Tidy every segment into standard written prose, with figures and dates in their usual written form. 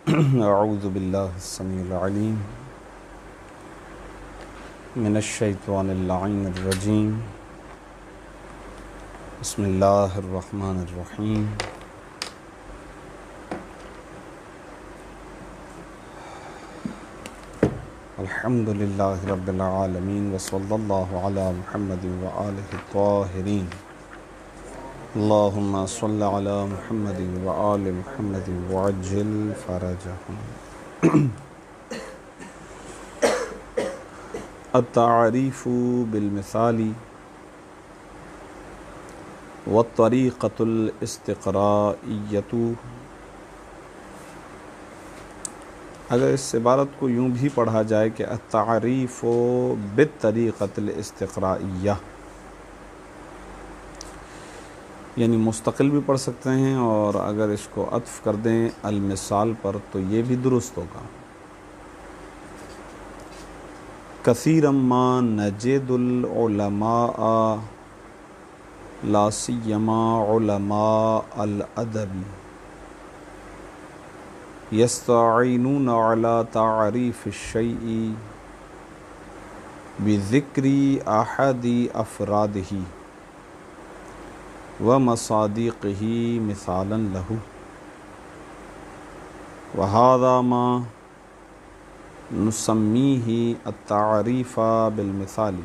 اعوذ باللہ السمیع العلیم من الشیطان اللعین الرجیم بسم اللہ الرحمن الرحیم الحمد للہ رب العالمین وصلی اللہ علی محمد وآلہ الطاہرین اللہم صلی علی محمد وآل محمد وعجل فرجہم۔ التعریف بالمثال والطریقۃ الاستقرائیۃ۔ اگر اس عبارت کو یوں بھی پڑھا جائے کہ التعریف بالطریقۃ الاستقرائیہ، یعنی مستقل بھی پڑھ سکتے ہیں، اور اگر اس کو عطف کر دیں المثال پر تو یہ بھی درست ہوگا۔ کثیرا ما نجد العلماء لا سیما علماء الادب یستعینون علی تعریف الشیء بذکر احد افرادہ ومصادیقہ مثالا لہ، وہذا ما نسمیہ التعریف بالمثال،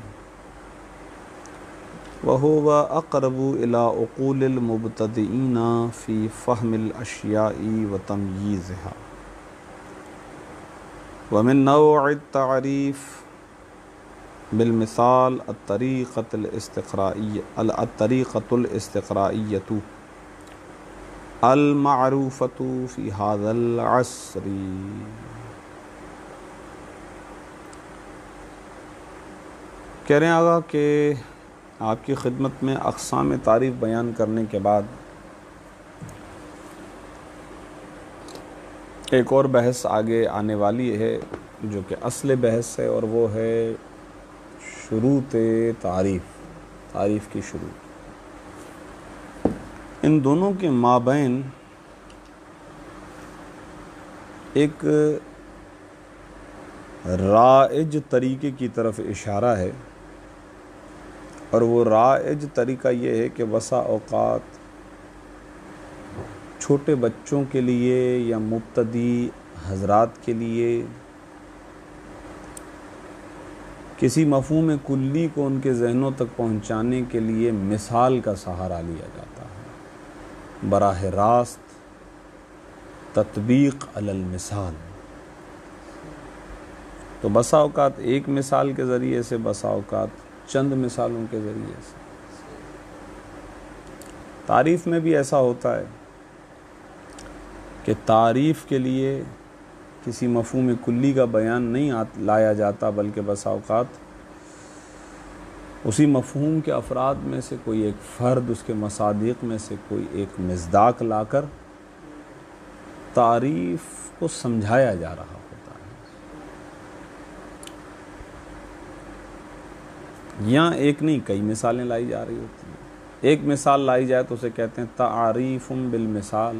وہو اقرب الی عقول المبتدئین فی فہم الاشیاء وتمییزها۔ ومن نوع التعریف بالمثال الطریقۃ الاستقرائیۃ المعروفۃ فی ھذا العصر۔ کہہ رہے ہیں آگا کہ آپ کی خدمت میں اقسام تعریف بیان کرنے کے بعد ایک اور بحث آگے آنے والی ہے جو کہ اصل بحث ہے، اور وہ ہے شروط تعریف کی شروط۔ ان دونوں کے مابین ایک رائج طریقے کی طرف اشارہ ہے، اور وہ رائج طریقہ یہ ہے کہ بسا اوقات چھوٹے بچوں کے لیے یا مبتدی حضرات کے لیے کسی مفہوم کلی کو ان کے ذہنوں تک پہنچانے کے لیے مثال کا سہارا لیا جاتا ہے، براہ راست تطبیق علی المثال۔ تو بسا اوقات ایک مثال کے ذریعے سے، بسا اوقات چند مثالوں کے ذریعے سے۔ تعریف میں بھی ایسا ہوتا ہے کہ تعریف کے لیے کسی مفہوم کلی کا بیان نہیں لایا جاتا، بلکہ بسا اوقات اسی مفہوم کے افراد میں سے کوئی ایک فرد، اس کے مصادیق میں سے کوئی ایک مصداق لا کر تعریف کو سمجھایا جا رہا ہوتا ہے، یا ایک نہیں کئی مثالیں لائی جا رہی ہوتی ہیں۔ ایک مثال لائی جائے تو اسے کہتے ہیں تعریف بالمثال،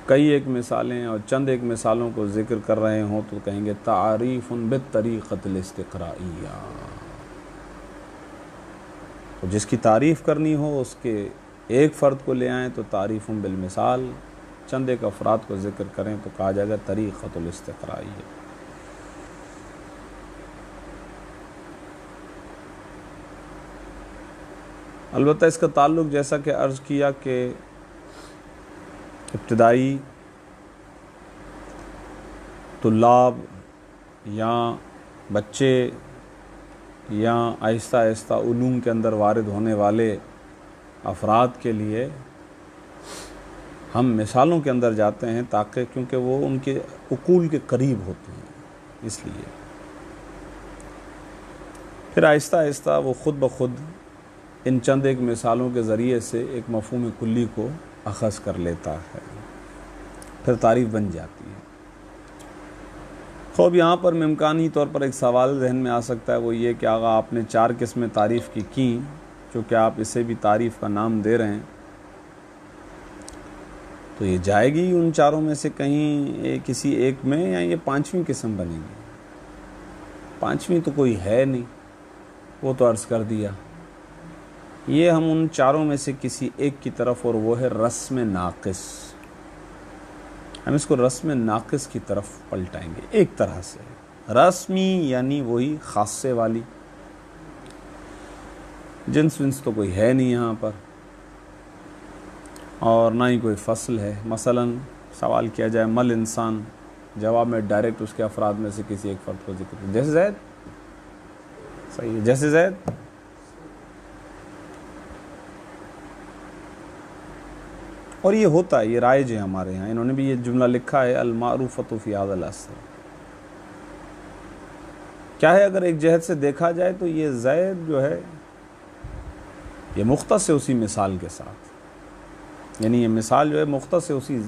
کئی ایک مثالیں اور چند ایک مثالوں کو ذکر کر رہے ہوں تو کہیں گے تعریف بالطریقۃ الاستقرائیہ۔ تو جس کی تعریف کرنی ہو اس کے ایک فرد کو لے آئیں تو تعریف بالمثال، چند ایک افراد کو ذکر کریں تو کہا جائے گا طریقۃ الاستقرائیہ۔ البتہ اس کا تعلق جیسا کہ عرض کیا کہ ابتدائی طلاب یا بچے یا آہستہ آہستہ علوم کے اندر وارد ہونے والے افراد کے لیے ہم مثالوں کے اندر جاتے ہیں، تاکہ کیونکہ وہ ان کے عقول کے قریب ہوتے ہیں، اس لیے پھر آہستہ آہستہ وہ خود بخود ان چند ایک مثالوں کے ذریعے سے ایک مفہوم کلی کو اخذ کر لیتا ہے، پھر تعریف بن جاتی ہے۔ خوب یہاں پر ممکانی طور پر ایک سوال ذہن میں آ سکتا ہے، وہ یہ کہ آقا آپ نے 4 قسمیں تعریف کی، چونکہ آپ اسے بھی تعریف کا نام دے رہے ہیں، تو یہ جائے گی ان چاروں میں سے کہیں کسی ایک میں، یا یہ پانچویں قسم بنے گی؟ پانچویں تو کوئی ہے نہیں، وہ تو عرض کر دیا. یہ ہم ان چاروں میں سے کسی ایک کی طرف، اور وہ ہے رسم ناقص. ہم اس کو رسم ناقص کی طرف پلٹائیں گے ایک طرح سے. رسمی یعنی وہی خاصے والی، جنس ونس تو کوئی ہے نہیں یہاں پر، اور نہ ہی کوئی فصل ہے. مثلا سوال کیا جائے مل انسان، جواب میں ڈائریکٹ اس کے افراد میں سے کسی ایک فرد کو ذکر، جیسے زید. صحیح ہے، جیسے زید. اور یہ ہوتا ہے، یہ رائج ہے ہمارے ہاں. انہوں نے بھی یہ جملہ لکھا ہے، المعروفۃ فی ھذا العصر. کیا ہے، اگر ایک جہت سے دیکھا جائے تو یہ زید جو ہے یہ مختص ہے اسی مثال کے ساتھ. یعنی یہ مثال جو ہے مختص ہے اسی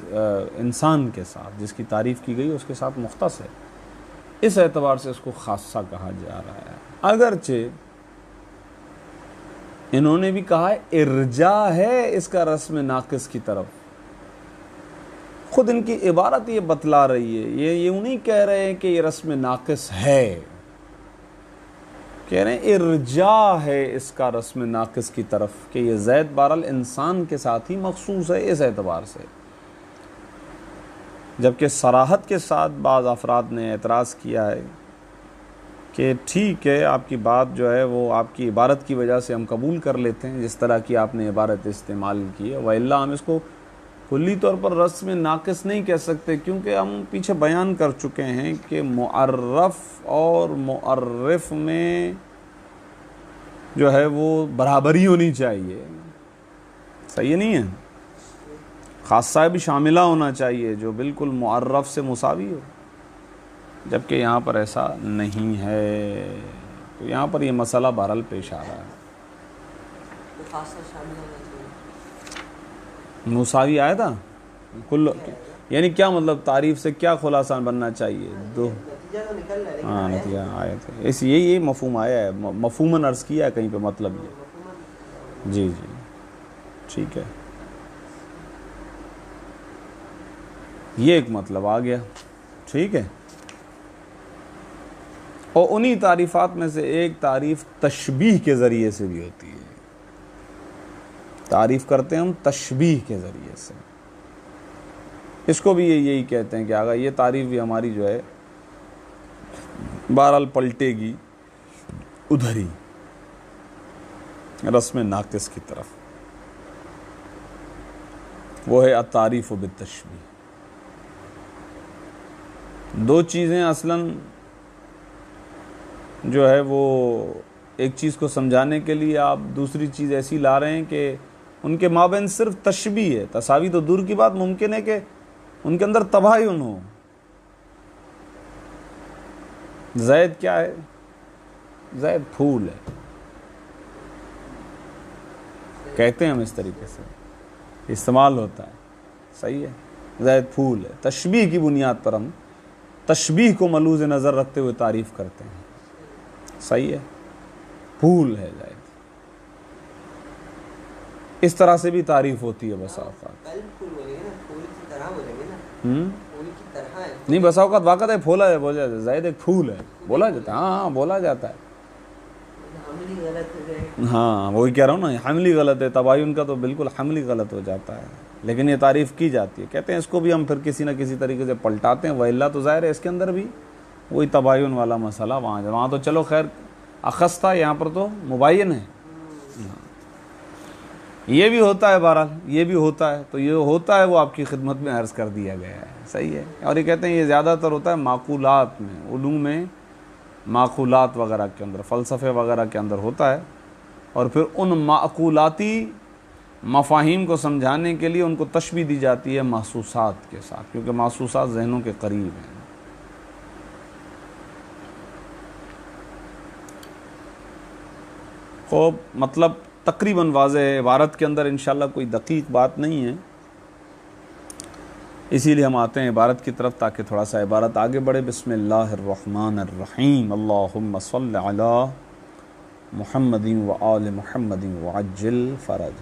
انسان کے ساتھ، جس کی تعریف کی گئی اس کے ساتھ مختص ہے. اس اعتبار سے اس کو خاصہ کہا جا رہا ہے. اگرچہ انہوں نے بھی کہا ہے ارجاء ہے اس کا رسم ناقص کی طرف. خود ان کی عبارت یہ بتلا رہی ہے، یہ نہیں کہہ رہے ہیں کہ یہ رسم ناقص ہے، کہہ رہے ہیں ارجاء ہے اس کا رسم ناقص کی طرف، کہ یہ زید بہرحال انسان کے ساتھ ہی مخصوص ہے اس اعتبار سے. جبکہ صراحت کے ساتھ بعض افراد نے اعتراض کیا ہے کہ ٹھیک ہے، آپ کی بات جو ہے وہ آپ کی عبارت کی وجہ سے ہم قبول کر لیتے ہیں جس طرح کی آپ نے عبارت استعمال کی ہے، وَإِلَّا ہم اس کو کلی طور پر رسم ناقص نہیں کہہ سکتے، کیونکہ ہم پیچھے بیان کر چکے ہیں کہ معرف اور معرف میں جو ہے وہ برابری ہونی چاہیے. صحیح نہیں ہے؟ خاصہ بھی شاملہ ہونا چاہیے جو بالکل معرف سے مساوی ہو، جبکہ یہاں پر ایسا نہیں ہے. تو یہاں پر یہ مسئلہ بہرحال پیش آ رہا ہے. مساوی آیا تھا کل، یعنی کیا مطلب تعریف سے کیا خلاصہ بننا چاہیے؟ دو ہاں نتیجہ آئے تھے، اس یہی مفہوم آیا ہے، مفہوماً عرض کیا ہے کہیں پہ مطلب یہ. جی جی ٹھیک ہے، یہ ایک مطلب آ گیا. ٹھیک ہے. اور انہی تعریفات میں سے ایک تعریف تشبیہ کے ذریعے سے بھی ہوتی ہے. تعریف کرتے ہیں ہم تشبیہ کے ذریعے سے. اس کو بھی یہی کہتے ہیں کہ آگا یہ تعریف بھی ہماری جو ہے بہرحال پلٹے گی ادھر ہی، رسم ناقص کی طرف. وہ ہے التعریف بالتشبیہ. دو چیزیں اصلاً جو ہے وہ ایک چیز کو سمجھانے کے لیے آپ دوسری چیز ایسی لا رہے ہیں کہ ان کے مابین صرف تشبیہ ہے. تساوی تو دور کی بات، ممکن ہے کہ ان کے اندر تباین ہو. زید کیا ہے؟ زید پھول ہے، کہتے ہیں ہم اس طریقے سے استعمال ہوتا ہے. صحیح ہے، زید پھول ہے. تشبیہ کی بنیاد پر ہم تشبیہ کو ملوز نظر رکھتے ہوئے تعریف کرتے ہیں. صحیح ہے، پھول ہے زید. اس طرح سے بھی تعریف ہوتی ہے بسا اوقات. نہیں بسا اوقات واقعات ہے پھولا ہے، بولا جاتا ہے زید ایک پھول ہے، بولا جاتا ہے. ہاں بولا جاتا ہے. ہاں وہی کہہ رہا ہوں نا، حملی غلط ہے، تباین کا تو بالکل حملی غلط ہو جاتا ہے، لیکن یہ تعریف کی جاتی ہے. کہتے ہیں اس کو بھی ہم پھر کسی نہ کسی طریقے سے پلٹاتے ہیں. وَإِلَّا تو ظاہر ہے اس کے اندر بھی وہی تباین والا مسئلہ وہاں تو چلو خیر اخذ تھا، یہاں پر تو مبین ہے. یہ بھی ہوتا ہے، بہرحال یہ بھی ہوتا ہے. تو یہ ہوتا ہے وہ آپ کی خدمت میں عرض کر دیا گیا ہے. صحیح ہے. اور یہ کہتے ہیں یہ زیادہ تر ہوتا ہے معقولات میں، علوم میں، معقولات وغیرہ کے اندر، فلسفے وغیرہ کے اندر ہوتا ہے. اور پھر ان معقولاتی مفاہیم کو سمجھانے کے لیے ان کو تشبیہ دی جاتی ہے محسوسات کے ساتھ، کیونکہ محسوسات ذہنوں کے قریب ہیں. خوب مطلب تقریباً واضح ہے، عبارت کے اندر انشاءاللہ کوئی دقیق بات نہیں ہے. اسی لیے ہم آتے ہیں عبارت کی طرف تاکہ تھوڑا سا عبارت آگے بڑھے. بسم اللہ الرحمن الرحیم. اللہم صل علی محمد و آل محمد وعجل فرج.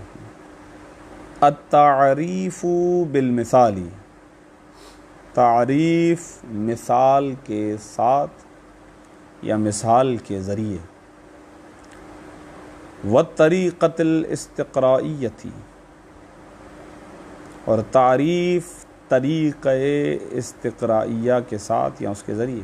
التعریف بالمثالی، تعریف مثال کے ساتھ یا مثال کے ذریعے، والطریقۃ الاستقرائیۃ، اور تعریف طریقہ استقرائیہ کے ساتھ یا اس کے ذریعے،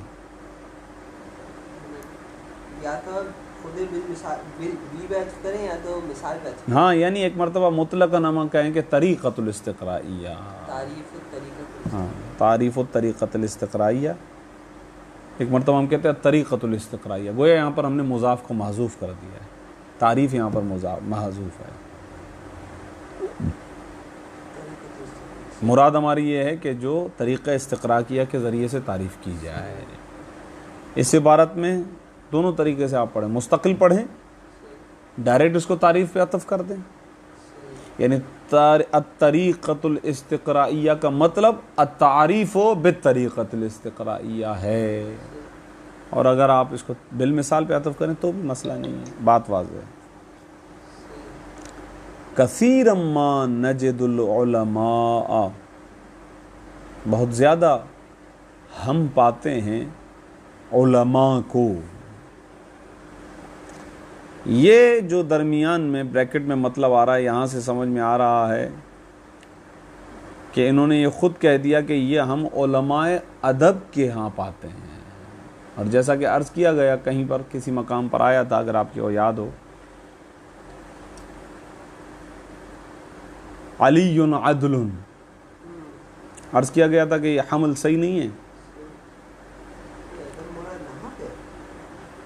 یا تو خود بل بیچ کریں یا تو مثال بیچ کریں. ہاں یعنی ایک مرتبہ مطلقاً ہم کہیں کہ طریقۃ الاستقرائیہ، تعریف الطریقۃ. ہاں تعریف الطریقۃ الاستقرائیہ، ایک مرتبہ ہم کہتے ہیں طریقۃ الاستقرائیہ، گویا یہاں پر ہم نے مضاف کو محذوف کر دیا ہے، تعریف یہاں پر محذوف ہے. مراد ہماری یہ ہے کہ جو طریقہ استقراءیہ کے ذریعے سے تعریف کی جائے. اس عبارت میں دونوں طریقے سے آپ پڑھیں، مستقل پڑھیں، ڈائریکٹ اس کو تعریف پہ عطف کر دیں، یعنی الطریقۃ الاستقرائیہ کا مطلب التعریف بالطریقۃ الاستقرائیہ ہے، اور اگر آپ اس کو بالمثال پہ عطف کریں تو بھی مسئلہ نہیں ہے، بات واضح ہے. کثیرا ما نجد العلماء، بہت زیادہ ہم پاتے ہیں علماء کو. یہ جو درمیان میں بریکٹ میں مطلب آ رہا ہے، یہاں سے سمجھ میں آ رہا ہے کہ انہوں نے یہ خود کہہ دیا کہ یہ ہم علماء ادب کے ہاں پاتے ہیں. اور جیسا کہ عرض کیا گیا کہیں پر کسی مقام پر آیا تھا، اگر آپ کو یاد ہو، علی عدل، عرض کیا گیا تھا کہ یہ حمل صحیح نہیں ہے.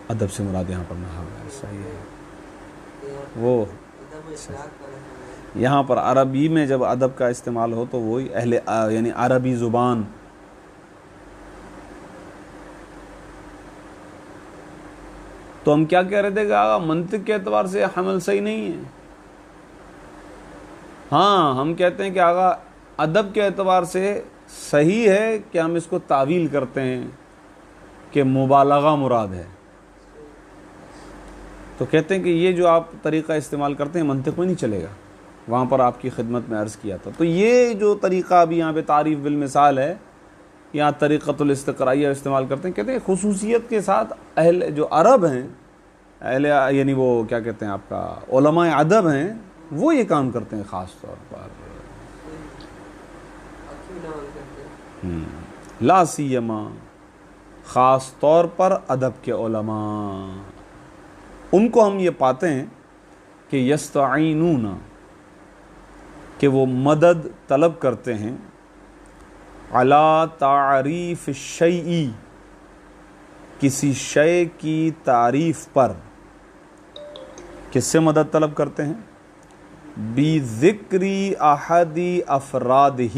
ادب سے مراد یہاں پر نحو ہے، صحیح ہے. وہ یہاں پر عربی میں جب ادب کا استعمال ہو تو وہی یعنی عربی زبان. تو ہم کیا کہہ رہے تھے کہ آقا منطق کے اعتبار سے حمل صحیح نہیں ہے. ہاں ہم کہتے ہیں کہ آقا ادب کے اعتبار سے صحیح ہے کہ ہم اس کو تعویل کرتے ہیں کہ مبالغہ مراد ہے. تو کہتے ہیں کہ یہ جو آپ طریقہ استعمال کرتے ہیں منطق میں نہیں چلے گا. وہاں پر آپ کی خدمت میں عرض کیا تھا. تو یہ جو طریقہ ابھی یہاں پہ تعریف بالمثال ہے، یہاں طریقۃ الاستقرائیہ استعمال کرتے ہیں، کہتے ہیں خصوصیت کے ساتھ اہل جو عرب ہیں، اہل یعنی وہ کیا کہتے ہیں آپ کا علماء ادب ہیں، وہ یہ کام کرتے ہیں خاص طور پر. لا سیما، خاص طور پر ادب کے علماء، ان کو ہم یہ پاتے ہیں کہ یستعینون، کہ وہ مدد طلب کرتے ہیں، علی تعریف الشیء، کسی شے کی تعریف پر. کس سے مدد طلب کرتے ہیں؟ بذکر احد افرادہ،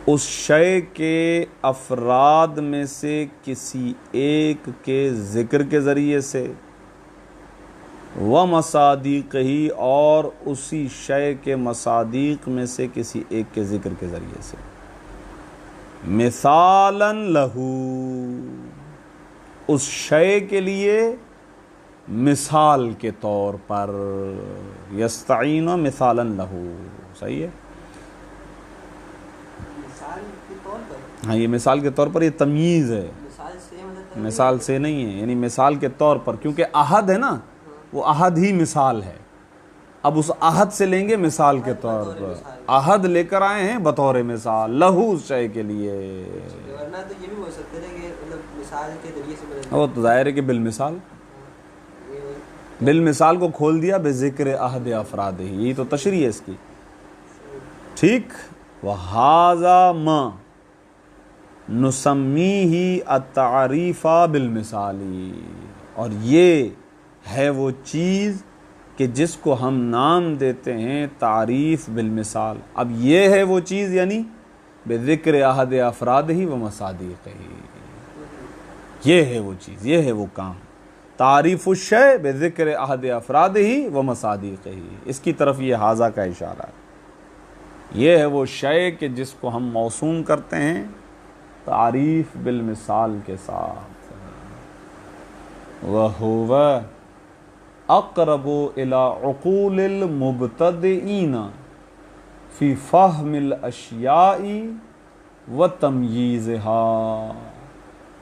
اس شے کے افراد میں سے کسی ایک کے ذکر کے ذریعے سے، ومصادیقہ، اور اسی شے کے مصادیق میں سے کسی ایک کے ذکر کے ذریعے سے. مثالا لہو، اس شے کے لیے مثال کے طور پر. یستعین مثالا لہو، صحیح ہے. ہاں یہ مثال کے طور پر، یہ تمییز ہے، مثال سے نہیں ہے، یعنی مثال کے طور پر، کیونکہ احد ہے نا، وہ احد ہی مثال ہے. اب اس احد سے لیں گے مثال کے طور پر، احد لے کر آئے ہیں بطور مثال لہو، اس شے کے لیے. وہ تو ظاہر ہے کہ بالمثال، بالمثال کو کھول دیا بذکر احد افراد ہی، یہی تو تشریح ہے اس کی. ٹھیک. وَهَذَا مَا نُسَمِّيهِ التَّعْرِيفَ بِالْمِثَالِ، اور یہ ہے وہ چیز کہ جس کو ہم نام دیتے ہیں تعریف بالمثال. اب یہ ہے وہ چیز یعنی بذکر احد افرادہ ومصادیقہ، یہ ہے وہ چیز، یہ ہے وہ کام. تعریف الشیء بذکر احد افرادہ ومصادیقہ، اس کی طرف یہ حاذا کا اشارہ ہے. یہ ہے وہ شے کہ جس کو ہم موسوم کرتے ہیں تعریف بالمثال کے ساتھ. وَهُوَ اقرب الی عقول المبتدئین فی فہم الاشیاء و تمییزها،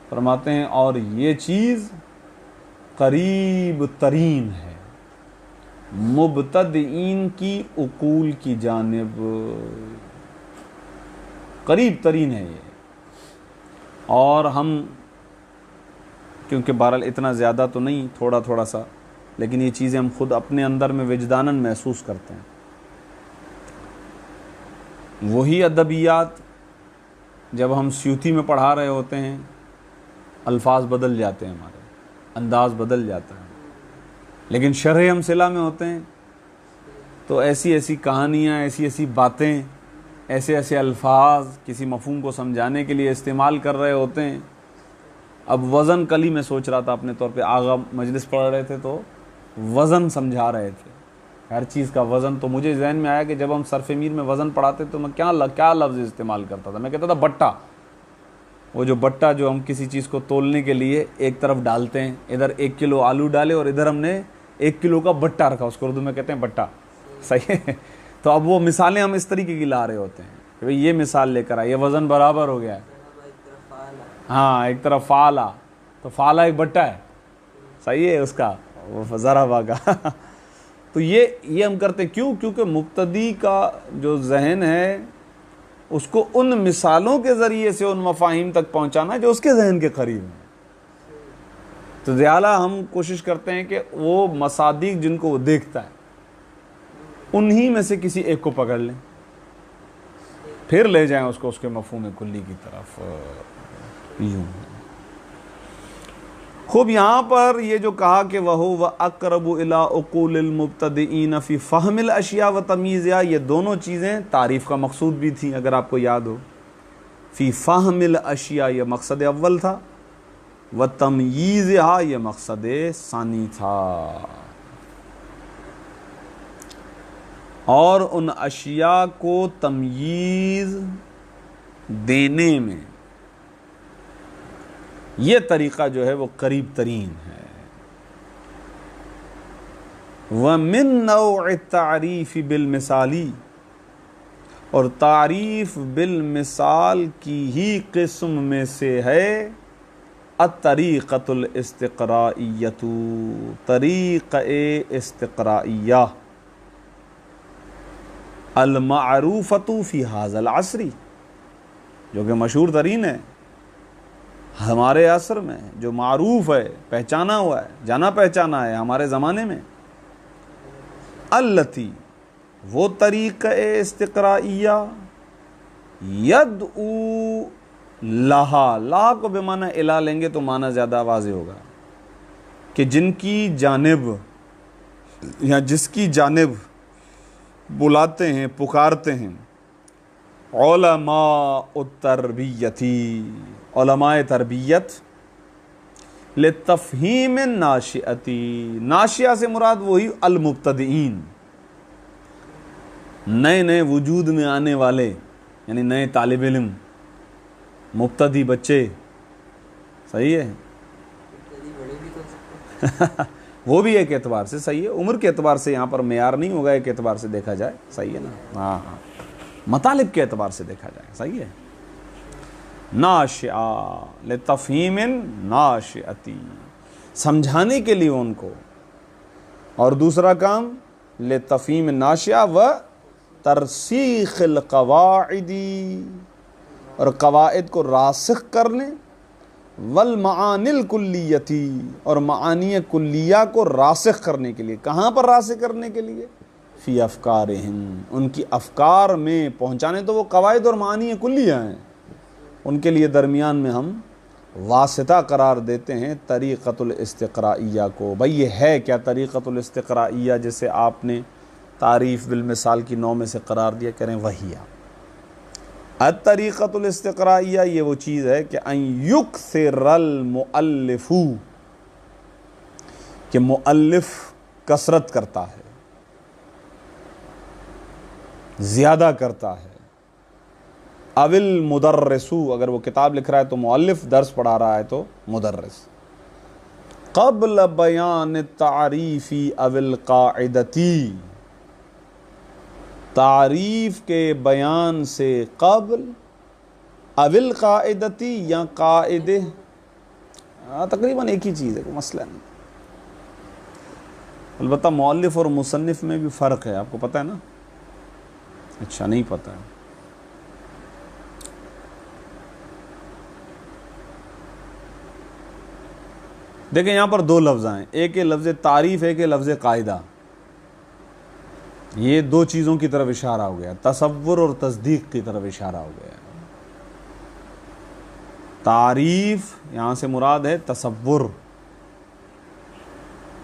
فرماتے ہیں اور یہ چیز قریب ترین ہے مبتدئین کی عقول کی جانب، قریب ترین ہے یہ۔ اور ہم کیونکہ بہرحال اتنا زیادہ تو نہیں، تھوڑا تھوڑا سا، لیکن یہ چیزیں ہم خود اپنے اندر میں وجداناً محسوس کرتے ہیں۔ وہی ادبیات جب ہم سیوطی میں پڑھا رہے ہوتے ہیں، الفاظ بدل جاتے ہیں، ہمارے انداز بدل جاتا ہے، لیکن شرح امثلہ میں ہوتے ہیں تو ایسی ایسی کہانیاں، ایسی ایسی باتیں، ایسے ایسے الفاظ کسی مفہوم کو سمجھانے کے لیے استعمال کر رہے ہوتے ہیں۔ اب وزن، کل ہی میں سوچ رہا تھا اپنے طور پہ، آغا مجلس پڑھ رہے تھے تو وزن سمجھا رہے تھے، ہر چیز کا وزن، تو مجھے ذہن میں آیا کہ جب ہم صرف میر میں وزن پڑھاتے تو میں کیا لفظ استعمال کرتا تھا، میں کہتا تھا بٹا، وہ جو بٹا جو ہم کسی چیز کو تولنے کے لیے ایک طرف ڈالتے ہیں، ادھر 1 کلو آلو ڈالے اور ادھر ہم نے 1 کلو کا بٹا رکھا، اس کو اردو میں کہتے ہیں بٹا، صحیح ہے۔ تو اب وہ مثالیں ہم اس طریقے کی لا رہے ہوتے ہیں کہ بھئی یہ مثال لے کر آئے، یہ وزن برابر ہو گیا ہے، ہاں ایک طرف فعلا، تو فعلا ایک بٹا ہے، صحیح ہے، اس کا ضربہ کا تو یہ ہم کرتے کیوں؟ کیونکہ مبتدی کا جو ذہن ہے اس کو ان مثالوں کے ذریعے سے ان مفاہیم تک پہنچانا جو اس کے ذہن کے قریب ہیں۔ تو زیادہ ہم کوشش کرتے ہیں کہ وہ مصادیق جن کو وہ دیکھتا ہے انہی میں سے کسی ایک کو پکڑ لیں، پھر لے جائیں اس کو اس کے مفہوم کلی کی طرف۔ یوں خوب یہاں پر یہ جو کہا کہ وَهُوَ أَقْرَبُ إِلَىٰ عُقُولِ الْمُبْتَدِئِينَ فِي فَهْمِ الْأَشْيَاءِ وَتَمْيِيزِهَا، یہ دونوں چیزیں تعریف کا مقصود بھی تھیں، اگر آپ کو یاد ہو، فی فہم الاشیاء یہ مقصد اول تھا، وتمییزها یہ مقصد ثانی تھا، اور ان اشیاء کو تمییز دینے میں یہ طریقہ جو ہے وہ قریب ترین ہے۔ وَمِن نَوْعِ التَّعْرِيفِ بِالْمِثَالِ، اور تعریف بالمثال کی ہی قسم میں سے ہے الطریقۃ الاستقرائیۃ، طریقہ استقرائیہ، المعروفۃ فی ھذا العصر، جو کہ مشہور ترین ہے ہمارے عصر میں، جو معروف ہے، پہچانا ہوا ہے، جانا پہچانا ہے ہمارے زمانے میں، التی وہ طریقہ استقرائیہ، یدعو لہا، لا کو بے معنی الا لیں گے تو معنی زیادہ واضح ہوگا، کہ جن کی جانب یا جس کی جانب بلاتے ہیں، پکارتے ہیں علماء التربیتی، علماء تربیت، لتفہیم الناشئتی، ناشئہ سے مراد وہی المبتدئین، نئے نئے وجود میں آنے والے، یعنی نئے طالب علم، مبتدی بچے، صحیح ہے وہ بھی ایک اعتبار سے صحیح ہے، عمر کے اعتبار سے یہاں پر معیار نہیں ہوگا، ایک اعتبار سے دیکھا جائے، صحیح ہے نا، ہاں ہاں، مطالب کے اعتبار سے دیکھا جائے، صحیح ہے، ناشئہ لتفہیم ناشئتی، سمجھانے کے لیے ان کو، اور دوسرا کام لتفہیم ناشئہ و ترسیخ القواعد، اور قواعد کو راسخ کرنے، والمعانی الکلیتی، اور معانی کلیہ کو راسخ کرنے کے لیے، کہاں پر راسخ کرنے کے لیے؟ فی افکارہم، ان کی افکار میں پہنچانے، تو وہ قواعد اور معانی کلیہ ہیں، ان کے لیے درمیان میں ہم واسطہ قرار دیتے ہیں طریقۃ الاستقرائیہ کو۔ بھئی یہ ہے کیا طریقۃ الاستقرائیہ جسے آپ نے تعریف بالمثال کی نو میں سے قرار دیا؟ کریں وہی الطریقۃ الاستقرائیہ، یہ وہ چیز ہے کہ ان یکثر المؤلف، کہ مؤلف کثرت کرتا ہے، زیادہ کرتا ہے، اول مدرسو، اگر وہ کتاب لکھ رہا ہے تو مؤلف، درس پڑھا رہا ہے تو مدرس، قبل بیان تعریفی او القاعدتی، تعریف کے بیان سے قبل، او القاعدتی یا قاعدے، تقریباً ایک ہی چیز ہے، کوئی مسئلہ نہیں۔ البتہ مؤلف اور مصنف میں بھی فرق ہے، آپ کو پتہ ہے نا؟ اچھا نہیں پتہ ہے۔ دیکھیں یہاں پر دو لفظ ہیں، ایک ہے لفظ تعریف، ایک ہے لفظ قاعدہ۔ یہ دو چیزوں کی طرف اشارہ ہو گیا، تصور اور تصدیق کی طرف اشارہ ہو گیا۔ تعریف یہاں سے مراد ہے تصور،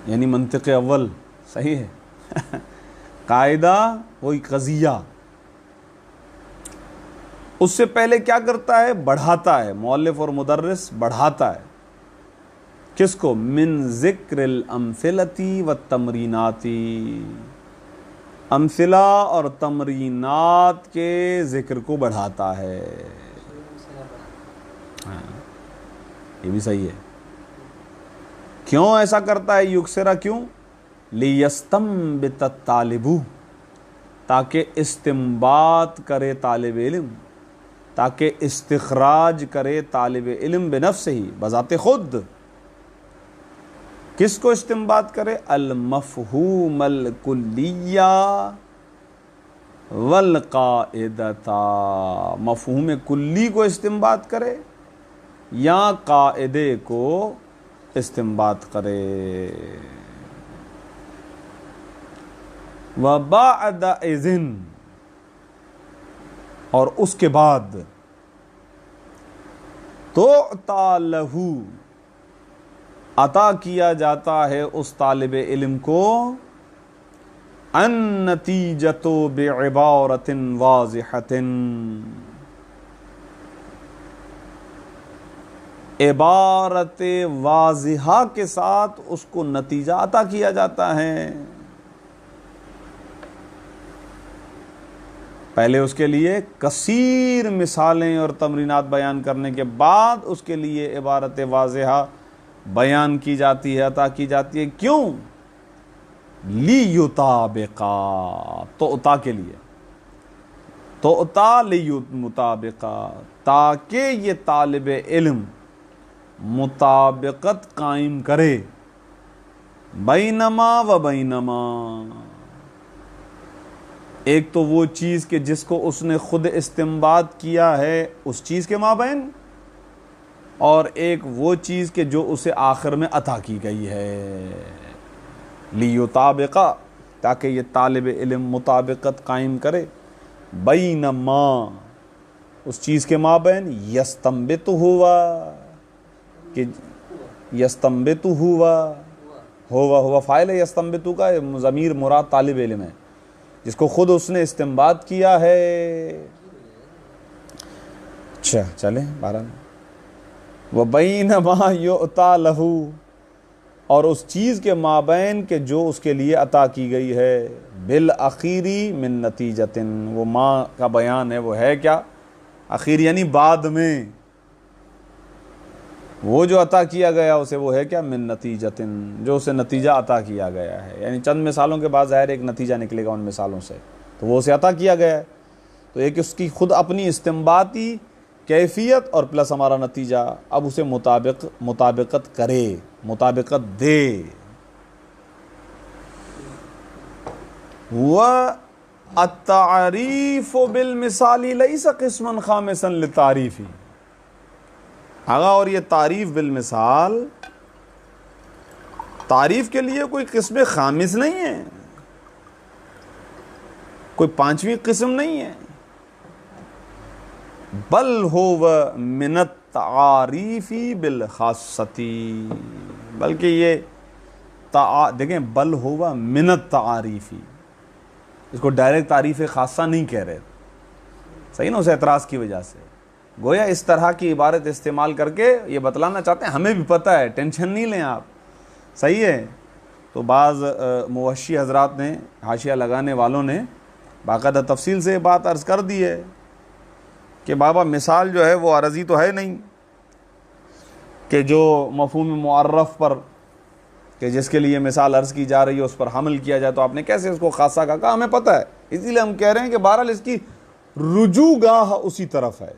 یعنی منطق اول، صحیح ہے۔ قاعدہ وہی قضیہ، اس سے پہلے کیا کرتا ہے؟ بڑھاتا ہے، مؤلف اور مدرس بڑھاتا ہے۔ کس کو؟ من ذکر الامثلتی والتمریناتی، امثلہ اور تمرینات کے ذکر کو بڑھاتا ہے۔ ہاں یہ بھی صحیح ہے۔ کیوں ایسا کرتا ہے؟ یکسرا کیوں؟ لیستنبط الطالب، تاکہ استنباط کرے طالب علم، تاکہ استخراج کرے طالب علم بنفسہ ہی، بذات خود۔ کس کو استنباط کرے؟ المفہوم الکلیہ والقاعدۃ، مفہوم کلی کو استنباط کرے یا قاعدے کو استنباط کرے۔ وبعد اذن، اور اس کے بعد تُعْطَى لَهُ، عطا کیا جاتا ہے اس طالب علم کو، النتیجۃ بعبارۃ واضحۃ، عبارت واضحہ کے ساتھ اس کو نتیجہ عطا کیا جاتا ہے۔ پہلے اس کے لیے کثیر مثالیں اور تمرینات بیان کرنے کے بعد اس کے لیے عبارت واضحہ بیان کی جاتی ہے، عطا کی جاتی ہے۔ کیوں؟ لیطابقا، تعطیٰ کے لیے، تعطیٰ لیطابقا، تاکہ یہ طالب علم مطابقت قائم کرے، بینما و بینما، ایک تو وہ چیز کہ جس کو اس نے خود استنباط کیا ہے اس چیز کے مابین، اور ایک وہ چیز کہ جو اسے آخر میں عطا کی گئی ہے۔ لیطابقا، تاکہ یہ طالب علم مطابقت قائم کرے، بینما، اس چیز کے مابین، یستنبط ہوا، کہ یستنبط ہوا فاعل ہے، یستنبط کا ضمیر مراد طالب علم ہے جس کو خود اس نے استنباط کیا ہے۔ اچھا چلیں بہرحال، وَبَيْنَمَا يُعْطَى لَهُ، اور اس چیز کے مابین کہ جو اس کے لیے عطا کی گئی ہے، بالأخیری من نتیجتن، وہ ما کا بیان ہے، وہ ہے کیا؟ اخیر یعنی بعد میں، وہ جو عطا کیا گیا اسے وہ ہے کیا؟ من نتیجتن، جو اسے نتیجہ عطا کیا گیا ہے، یعنی چند مثالوں کے بعد ظاہر ایک نتیجہ نکلے گا ان مثالوں سے، تو وہ اسے عطا کیا گیا ہے۔ تو ایک اس کی خود اپنی استنباطی کیفیت اور پلس ہمارا نتیجہ، اب اسے مطابقت کرے، مطابقت دے۔ التعریف بالمثال لیس قسما خامسا للتعریف، آگا، اور یہ تعریف بالمثال تعریف کے لیے کوئی قسم خامس نہیں ہے، کوئی پانچویں قسم نہیں ہے، بل هو من التعاریف بالخاصتی، بلکہ یہ دیکھیں، بل هو من التعاریف، اس کو ڈائریکٹ تعریف خاصہ نہیں کہہ رہے، صحیح نا، اسے اعتراض کی وجہ سے گویا اس طرح کی عبارت استعمال کر کے یہ بتلانا چاہتے ہیں ہمیں بھی پتہ ہے، ٹینشن نہیں لیں آپ، صحیح ہے۔ تو بعض موشی حضرات نے، حاشیہ لگانے والوں نے باقاعدہ تفصیل سے بات عرض کر دی ہے کہ بابا مثال جو ہے وہ عرضی تو ہے نہیں، کہ جو مفہوم معرف پر کہ جس کے لیے مثال عرض کی جا رہی ہے اس پر حمل کیا جائے تو آپ نے کیسے اس کو خاصہ کہا ہمیں پتہ ہے، اسی لیے ہم کہہ رہے ہیں کہ بہرحال اس کی رجوع گاہ اسی طرف ہے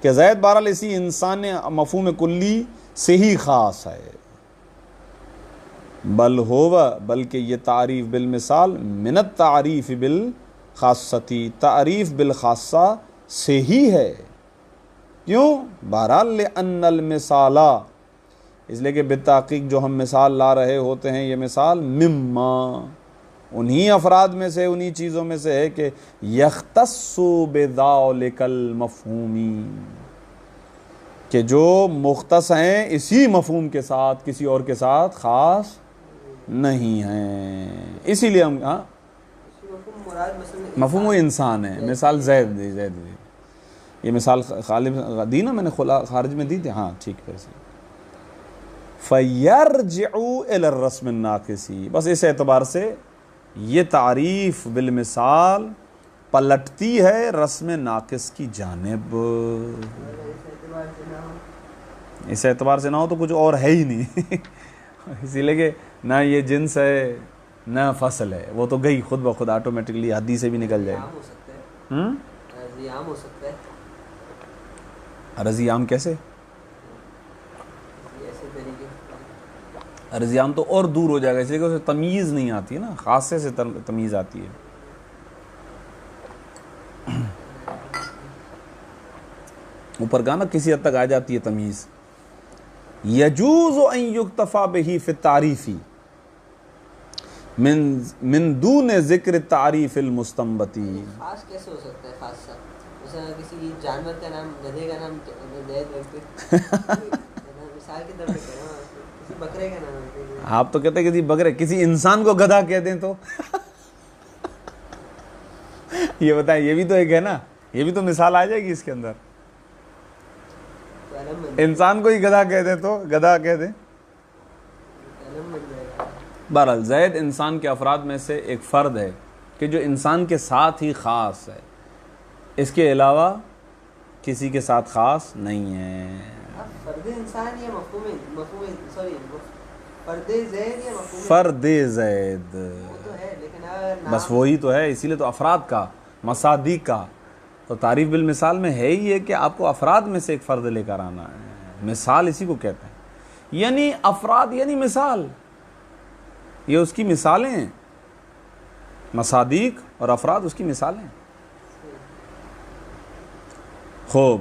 کہ زید بہرحال اسی انسان مفہوم کلی سے ہی خاص ہے، بل ہوا بلکہ یہ تعریف بالمثال من التعریف بالخاصتی، تعریف بالخاصہ سے ہی ہے، کیوں؟ بہرحال لأن المثال، اس لیے کہ بالتحقیق جو ہم مثال لا رہے ہوتے ہیں یہ مثال مما انہی افراد میں سے، انہی چیزوں میں سے ہے کہ یختص بذالک المفہومی، کہ جو مختص ہیں اسی مفہوم کے ساتھ، کسی اور کے ساتھ خاص نہیں ہیں، اسی لیے ہم مفہوم انسان ہے، مثال زید یہ مثال غالب دی نا میں نے خارج میں دی تھی، ہاں ٹھیک ہے، فَيَرْجِعُوا إِلَى الرَّسْمِ النَّاقِصِ، بس اس اعتبار سے یہ تعریف بالمثال پلٹتی ہے رسم ناقص کی جانب، اس اعتبار سے نہ ہو تو کچھ اور ہے ہی نہیں اسی لیے کہ نہ یہ جنس ہے نہ فصل ہے، وہ تو گئی خود بخود آٹومیٹکلی حدیث سے بھی نکل جائے گی۔ عرضی عام کیسے؟ عرضی عام تو اور دور ہو جائے گا، اس لیے کہ اسے تمیز نہیں آتی ہے نا، خاصے سے تمیز آتی ہے۔ اوپر کہا نا کسی حد تک آ جاتی ہے تمیز۔ یجوز ان یکتفا بہ فی التعریف من دون ذکر التعریف المستنبطی، خاص کیسے ہو سکتا ہے خاص سا؟ مثلا کسی جانور کا نام، گدھے کا نام زید رکھتے مثال کے طور پہ کہہ رہا ہوں، کسی بکرے کا نام رکھتے، آپ تو کہتے ہیں کسی بکرے، کسی انسان کو گدھا کہہ دیں تو یہ بتائیں، یہ بھی تو ایک ہے نا، یہ بھی تو مثال آ جائے گی اس کے اندر، انسان کو ہی گدھا کہہ دیں تو گدھا کہہ دیں۔ بہرحال زید انسان کے افراد میں سے ایک فرد ہے کہ جو انسان کے ساتھ ہی خاص ہے، اس کے علاوہ کسی کے ساتھ خاص نہیں ہے۔ فرد انسان یا فرد زید بس وہی تو ہے، اسی لیے تو افراد کا، مصادیق کا تو تعریف بالمثال میں ہے ہی ہے کہ آپ کو افراد میں سے ایک فرد لے کر آنا ہے، مثال اسی کو کہتے ہیں، یعنی افراد یعنی مثال، یہ اس کی مثالیں ہیں، مصادیق اور افراد اس کی مثالیں۔ خوب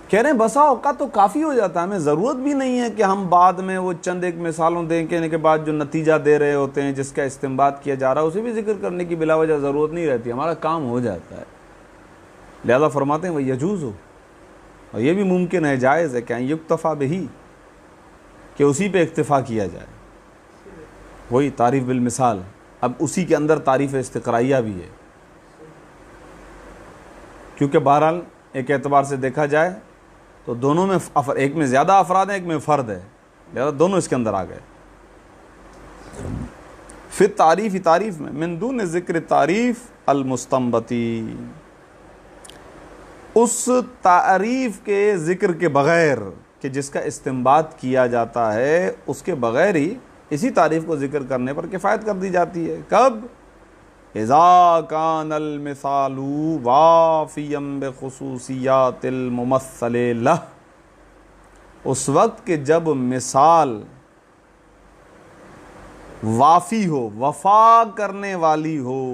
کہہ رہے ہیں بسا اوقات تو کافی ہو جاتا ہے، ہمیں ضرورت بھی نہیں ہے کہ ہم بعد میں وہ چند ایک مثالوں دینے کے بعد جو نتیجہ دے رہے ہوتے ہیں، جس کا استنباط کیا جا رہا ہے، اسے بھی ذکر کرنے کی بلا وجہ ضرورت نہیں رہتی، ہمارا کام ہو جاتا ہے۔ لہذا فرماتے ہیں وہ یجوز ہو، اور یہ بھی ممکن ہے، جائز ہے کہ یکتفا بہی، کہ اسی پہ اکتفا کیا جائے، وہی تعریف بالمثال، اب اسی کے اندر تعریف استقرائیہ بھی ہے، کیونکہ بہرحال ایک اعتبار سے دیکھا جائے تو دونوں میں ایک میں زیادہ افراد ہیں، ایک میں فرد ہے، لہذا دونوں اس کے اندر آ گئے۔ پھر تعریف میں من دون ذکر تعریف المستنبطی، اس تعریف کے ذکر کے بغیر کہ جس کا استنباط کیا جاتا ہے، اس کے بغیر ہی اسی تعریف کو ذکر کرنے پر کفایت کر دی جاتی ہے۔ کب؟ اذا کان المثال وافیا بخصوصیات الممثل لہ، اس وقت کہ جب مثال وافی ہو، وفا کرنے والی ہو،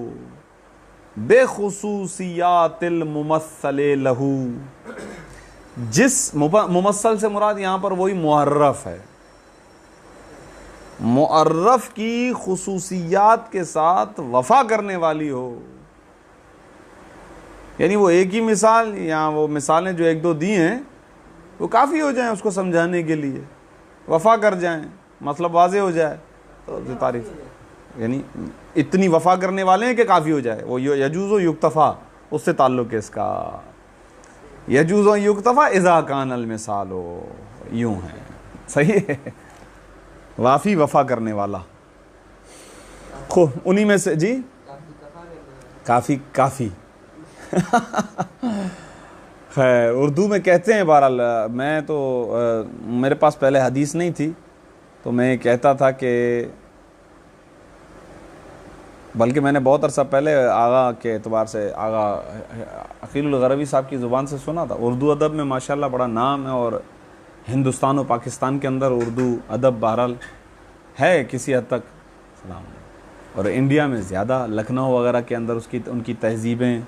بے خصوصیات الممثل لہ، جس ممثل سے مراد یہاں پر وہی معرف ہے، معرف کی خصوصیات کے ساتھ وفا کرنے والی ہو، یعنی وہ ایک ہی مثال یا وہ مثالیں جو ایک دو دی ہیں وہ کافی ہو جائیں اس کو سمجھانے کے لیے، وفا کر جائیں، مطلب واضح ہو جائے، تو تعریف یعنی اتنی وفا کرنے والے ہیں کہ کافی ہو جائے، وہ یجوز و یکتفا، اس سے تعلق ہے اس کا، یجوز و یکتفا اذا کان المثال، یوں ہے، صحیح ہے، وافی وفا کرنے والا۔ انہی میں سے جی کافی خیر اردو میں کہتے ہیں، بہرحال میں تو میرے پاس پہلے حدیث نہیں تھی تو میں کہتا تھا کہ، بلکہ میں نے بہت عرصہ پہلے آغا کے اعتبار سے آغا عقیل الغروی صاحب کی زبان سے سنا تھا. اردو ادب میں ماشاءاللہ بڑا نام ہے، اور ہندوستان و پاکستان کے اندر اردو ادب بہرحال ہے کسی حد تک، اور انڈیا میں زیادہ، لکھنؤ وغیرہ کے اندر ان کی تہذیبیں،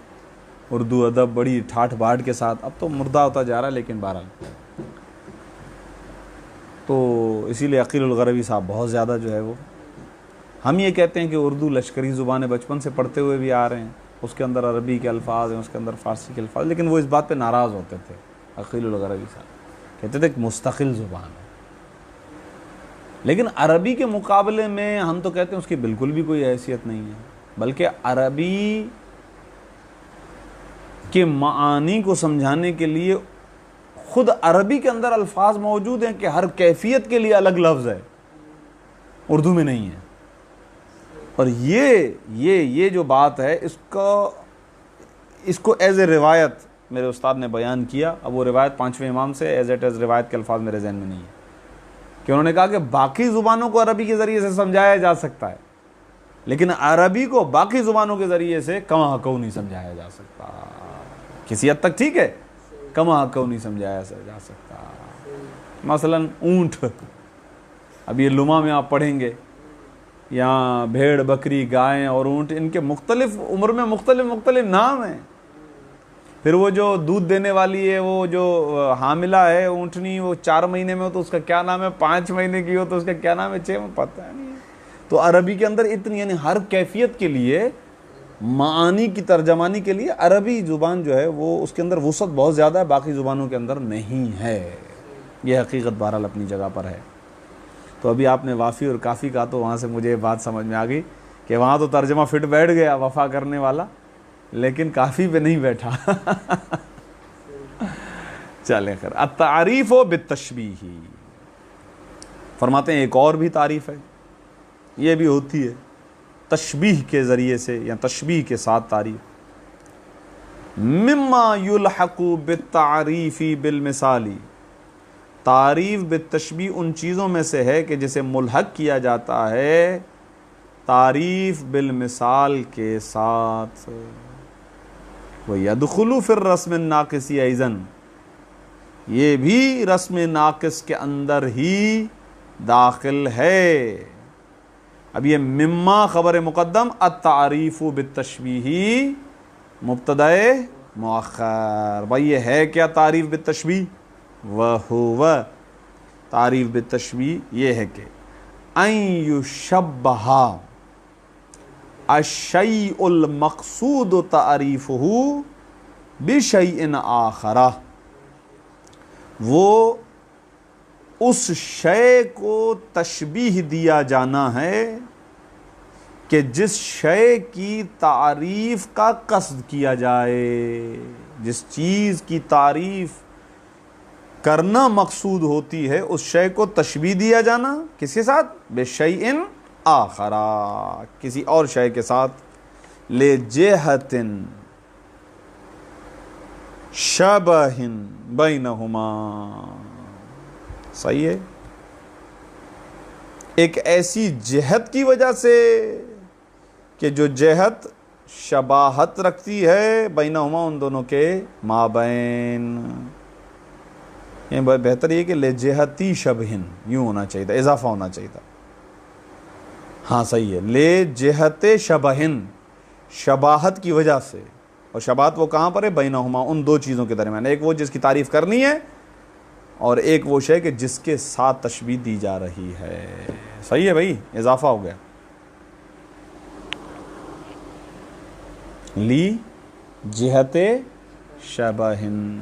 اردو ادب بڑی ٹھاٹھ باٹھ کے ساتھ، اب تو مردہ ہوتا جا رہا ہے لیکن بہرحال. تو اسی لیے عقیل الغروی صاحب بہت زیادہ جو ہے وہ، ہم یہ کہتے ہیں کہ اردو لشکری زبان ہے، بچپن سے پڑھتے ہوئے بھی آ رہے ہیں، اس کے اندر عربی کے الفاظ ہیں، اس کے اندر فارسی کے الفاظ، لیکن وہ اس بات پہ ناراض ہوتے تھے. عقیل الغروی صاحب کہتے تھے کہ مستقل زبان ہے، لیکن عربی کے مقابلے میں ہم تو کہتے ہیں اس کی بالکل بھی کوئی حیثیت نہیں ہے، بلکہ عربی کے معانی کو سمجھانے کے لیے خود عربی کے اندر الفاظ موجود ہیں کہ ہر کیفیت کے لیے الگ لفظ ہے، اردو میں نہیں ہے. اور یہ جو بات ہے، اس کو ایز اے روایت میرے استاد نے بیان کیا. اب وہ روایت پانچویں امام سے ایز روایت کے الفاظ میرے ذہن میں نہیں ہے، کہ انہوں نے کہا کہ باقی زبانوں کو عربی کے ذریعے سے سمجھایا جا سکتا ہے، لیکن عربی کو باقی زبانوں کے ذریعے سے کما حقو نہیں سمجھایا جا سکتا. کسی حد تک ٹھیک ہے، کما حقو نہیں سمجھایا جا سکتا. مثلا اونٹ، اب یہ لما میں آپ پڑھیں گے، یہاں بھیڑ، بکری، گائیں اور اونٹ، ان کے مختلف عمر میں مختلف نام ہیں. پھر وہ جو دودھ دینے والی ہے، وہ جو حاملہ ہے اونٹنی، وہ 4 مہینے میں ہو تو اس کا کیا نام ہے، 5 مہینے کی ہو تو اس کا کیا نام ہے، 6 میں پتہ نہیں ہے. تو عربی کے اندر اتنی، یعنی ہر کیفیت کے لیے، معانی کی ترجمانی کے لیے عربی زبان جو ہے وہ، اس کے اندر وسعت بہت زیادہ ہے، باقی زبانوں کے اندر نہیں ہے. یہ حقیقت بہرحال اپنی جگہ پر ہے. تو ابھی آپ نے وافی اور کافی کہا تو وہاں سے مجھے بات سمجھ میں آ گئی کہ وہاں تو ترجمہ فٹ بیٹھ گیا وفا کرنے والا، لیکن کافی پہ نہیں بیٹھا. چلیں خیر. التعریف بالتشبیہ، فرماتے ہیں ایک اور بھی تعریف ہے، یہ بھی ہوتی ہے تشبیہ کے ذریعے سے یا تشبیہ کے ساتھ تعریف. مما یلحق بالتعریف بالمثال، تعریف بالتشبیہ ان چیزوں میں سے ہے کہ جسے ملحق کیا جاتا ہے تعریف بالمثال کے ساتھ. وَيَدْخُلُ فِي الرَّسْمِ النَّاقِصِ أَيْضًا، یہ بھی رسم ناقص کے اندر ہی داخل ہے. اب یہ مما خبر مقدم، التعریف بالتشبیہ مبتدأ مؤخر. بھائی یہ ہے کیا تعریف بالتشبیہ؟ وَهُوَ، تعریف بالتشبیہ یہ ہے کہ ان یشبہ الشیء المقصود تعریفہ بشیء آخر، وہ اس شے کو تشبیہ دیا جانا ہے کہ جس شے کی تعریف کا قصد کیا جائے، جس چیز کی تعریف کرنا مقصود ہوتی ہے، اس شے کو تشبیہ دیا جانا کس کے ساتھ؟ بشیء آخر، کسی اور شے کے ساتھ. لجہۃ شبہ بینہما، صحیح ہے، ایک ایسی جہت کی وجہ سے کہ جو جہت شباہت رکھتی ہے بینہما، ان دونوں کے مابین. یہ بہتر یہ کہ لجہتی شبہن یوں ہونا چاہیے تھا، اضافہ ہونا چاہیے تھا. ہاں صحیح ہے، لجہت شبہن، شباہت کی وجہ سے. اور شباہت وہ کہاں پر ہے؟ بینہما، ان دو چیزوں کے درمیان. ایک وہ جس کی تعریف کرنی ہے، اور ایک وہ شے کہ جس کے ساتھ تشبیہ دی جا رہی ہے. صحیح ہے بھائی، اضافہ ہو گیا. لی جہت شبہن،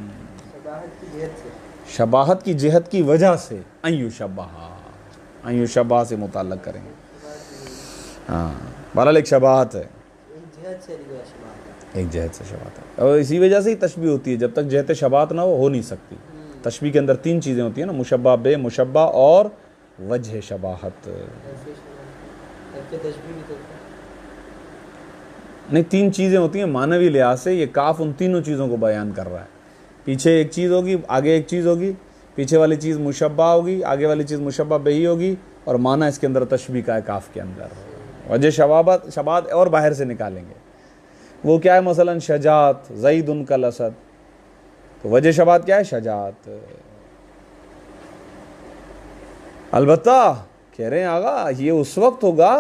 شباہت کی جہت کی وجہ سے. ان یشبہ سے متعلق کریں گے. ہاں بہرحال ایک شباہت ہے، ایک جہت سے شباہت ہے، اور اسی وجہ سے ہی تشبیہ ہوتی ہے. جب تک جہت شباہت نہ ہو نہیں سکتی. تشبیہ کے اندر 3 چیزیں ہوتی ہیں نا، مشبہ بے، مشبہ اور وجہ شباہت. نہیں 3 چیزیں ہوتی ہیں معنوی لحاظ سے. یہ کاف ان تینوں چیزوں کو بیان کر رہا ہے. پیچھے ایک چیز ہوگی، آگے ایک چیز ہوگی، پیچھے والی چیز مشبہ ہوگی، آگے والی چیز مشبہ بہی ہوگی، اور معنی اس کے اندر تشبیہ کا ہے کاف کے اندر. وجہ شبات اور باہر سے نکالیں گے. وہ کیا ہے؟ مثلا شجاعت، زید کالاسد، تو وجہ شبات کیا ہے؟ شجاعت. البتہ کہہ رہے ہیں آغا یہ اس وقت ہوگا